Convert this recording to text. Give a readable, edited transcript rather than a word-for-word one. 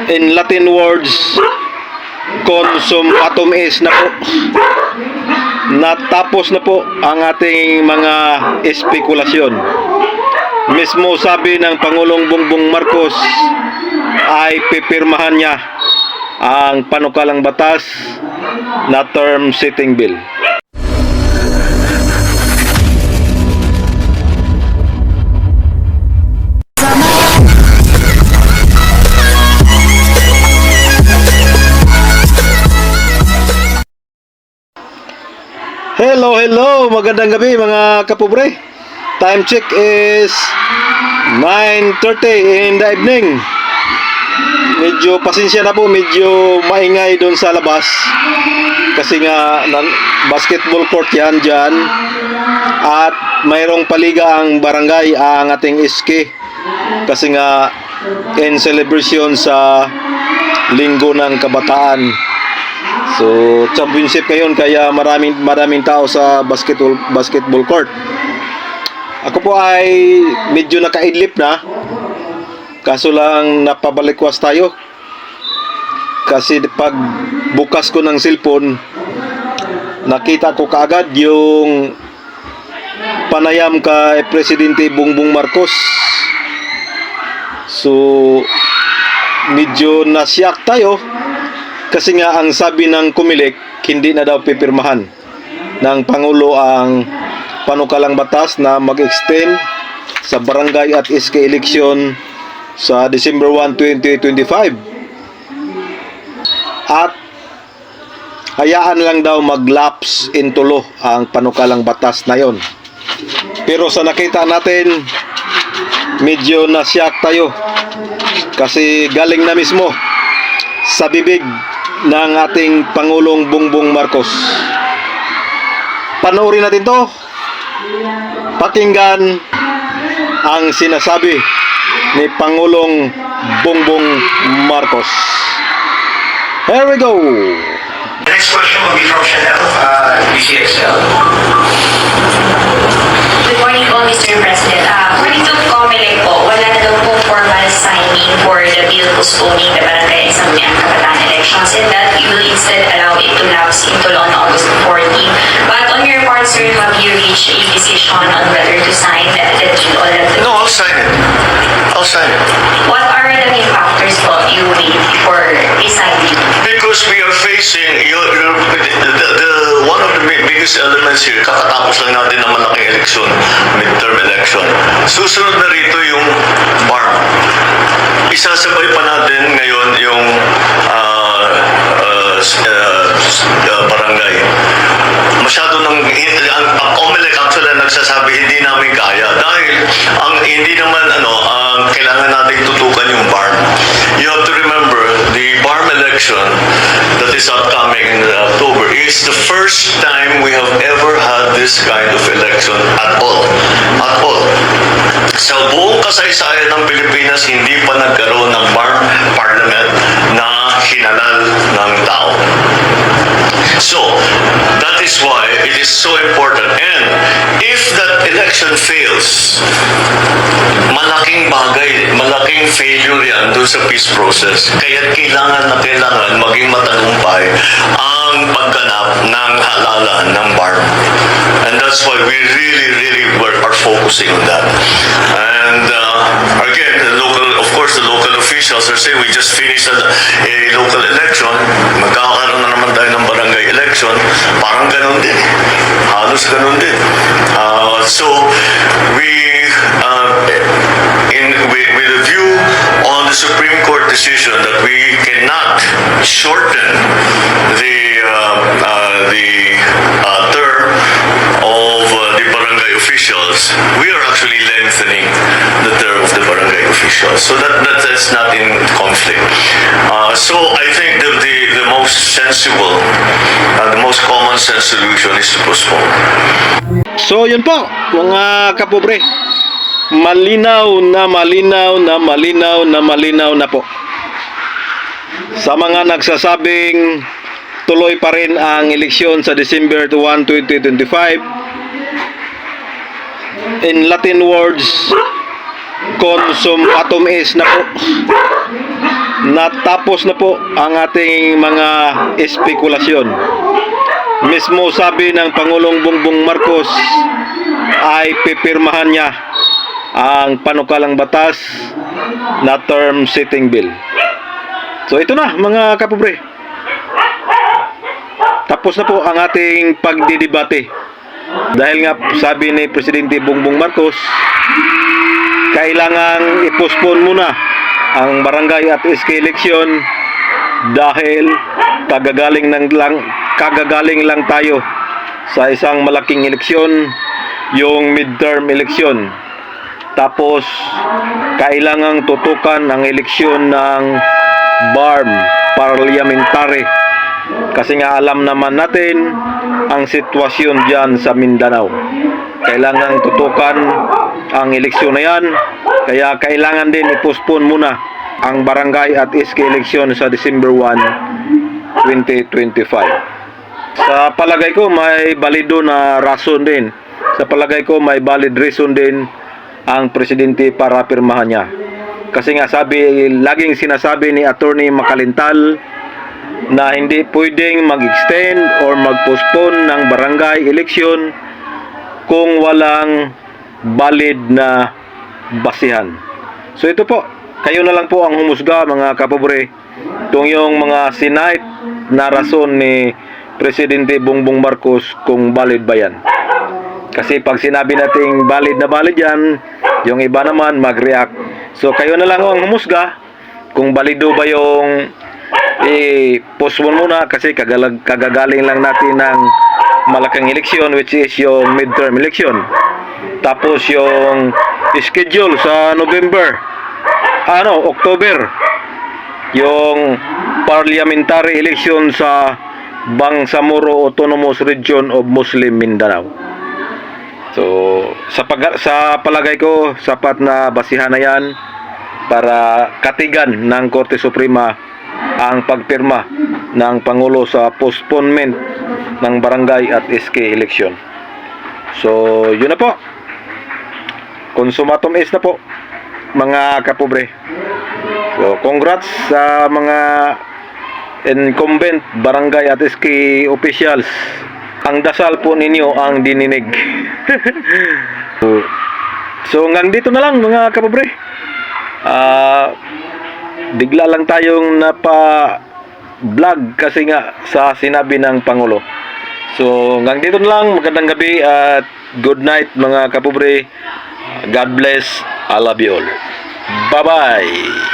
In Latin words, consumatum est na po. Natapos na po ang ating mga espekulasyon. Mismo sabi ng Pangulong Bongbong Marcos ay pipirmahan niya ang panukalang batas na term setting bill. Hello, magandang gabi mga kapobre. Time check is 9:30 in the evening. Medyo pasensya na po, medyo maingay doon sa labas. Kasi nga basketball court yan dyan. At mayroong paliga ang barangay, ang ating iski. Kasi nga in celebration sa Linggo ng Kabataan. So, championship ngayon kaya maraming tao sa basketball court. Ako po ay medyo nakaidlip na. Kaso lang napabalikwas tayo. Kasi pag bukas ko ng cellphone, nakita ko kaagad yung panayam kay Presidente Bongbong Marcos. So, medyo nasyak tayo. Kasi nga ang sabi ng Comelec, hindi na daw pipirmahan ng Pangulo ang panukalang batas na mag-extend sa barangay at SK election sa December 1, 2025. At hayaan lang daw mag-lapse into law ang panukalang batas na yon. Pero sa nakita natin, medyo nasyak tayo kasi galing na mismo sa bibig ng ating Pangulong Bongbong Marcos. Panoorin natin to. Pakinggan ang sinasabi ni Pangulong Bongbong Marcos. Here we go. The next question will be from Chanel, BCXL. Good morning po, Mr. President. According to Comelec po, wala na daw po formal signing for the bill postponing the Barangay and Sangguniang Kabataan elections, and that you will instead allow it to lapse into law on August 14. But on your part, sir, have you reached a decision on whether to sign that bill or not? No, I'll sign it. I'll sign it. What are the main factors po you weigh before deciding? Because we are facing one of the biggest elements here, kakatapos lang natin ng malaking eleksyon, midterm election. Susunod na rito yung BARM. Isasabay pa natin ngayon yung barangay. Masyado ang Comelec actually nagsasabi hindi namin kaya dahil ang hindi naman kailangan natin tutukan yung BARM. You have to remember the BARM election that is upcoming in October is the first time we have ever had this kind of election at all. Sa buong kasaysayan ng Pilipinas, hindi pa nagkaroon ng BARM parliament na hinalal ng tao. So, that is why it is so important. And if that election fails, malaking bagay, malaking failure yan doon sa peace process. Kaya kailangan maging matagumpay ang pagganap ng halalan ng BARM. And that's why we really are focusing on that. And again, of course, the local officials are saying we just finished a local election. Magkakaroon na naman tayo ng barangay election. Parang ganun din. Halos ganun din. So, with a view on the Supreme Court decision that we cannot shorten the term of the barangay officials, we are actually lengthening the term of the barangay officials. So that's not in conflict. So I think the most sensible, the most common sense solution is to postpone. So yun po mga kapobre, malinaw na po sa mga nagsasabing tuloy pa rin ang eleksyon sa December 1, 2025. In Latin words, consumatum est na po. natapos na po ang ating mga espekulasyon. Mismo sabi ng Pangulong Bongbong Marcos ay pipirmahan niya ang panukalang batas na term setting bill. So ito na mga kapobre. Tapos na po ang ating pagdidebate. Dahil nga sabi ni Presidente Bongbong Marcos, kailangang i-postpone muna ang barangay at SK election dahil kagagaling lang tayo sa isang malaking eleksyon, yung midterm election. Tapos kailangang tutukan ang eleksyon ng BARM, parliamentary, kasi nga alam naman natin ang sitwasyon dyan sa Mindanao. Kailangang tutukan ang eleksyon na yan, kaya kailangan din i-postpone muna ang barangay at SK election sa December 1, 2025. Sa palagay ko may balido na rason din. Sa palagay ko may valid reason din ang presidente para pirmahan niya. Kasi nga laging sinasabi ni Attorney Makalintal na hindi pwedeng mag-extend or mag-postpone ng barangay election kung walang valid na basihan. So ito po, kayo na lang po ang humusga mga kapobre. Itong yung mga sinite na rason ni Presidente Bongbong Marcos kung valid ba yan. Kasi pag sinabi nating valid na valid yan, yung iba naman mag-react. So kayo na lang ang humusga kung valido ba yung i-postpone muna, kasi kagagaling lang natin ng malaking eleksyon, which is yung midterm election. Tapos yung schedule sa October, yung parliamentary election sa Bangsamoro Autonomous Region of Muslim Mindanao. So sa palagay ko sapat na basihan na yan para katigan ng Korte Suprema ang pagpirma ng Pangulo sa postponement ng barangay at SK election. So yun na po, consumatum est na po mga kapobre. So congrats sa mga incumbent barangay at SK officials. Ang dasal po ninyo ang dininig. So hanggang dito na lang mga kapobre. Bigla lang tayong napa-vlog kasi nga sa sinabi ng Pangulo. So hanggang dito na lang. Magandang gabi at good night mga kapobre. God bless. I love you all. Bye-bye.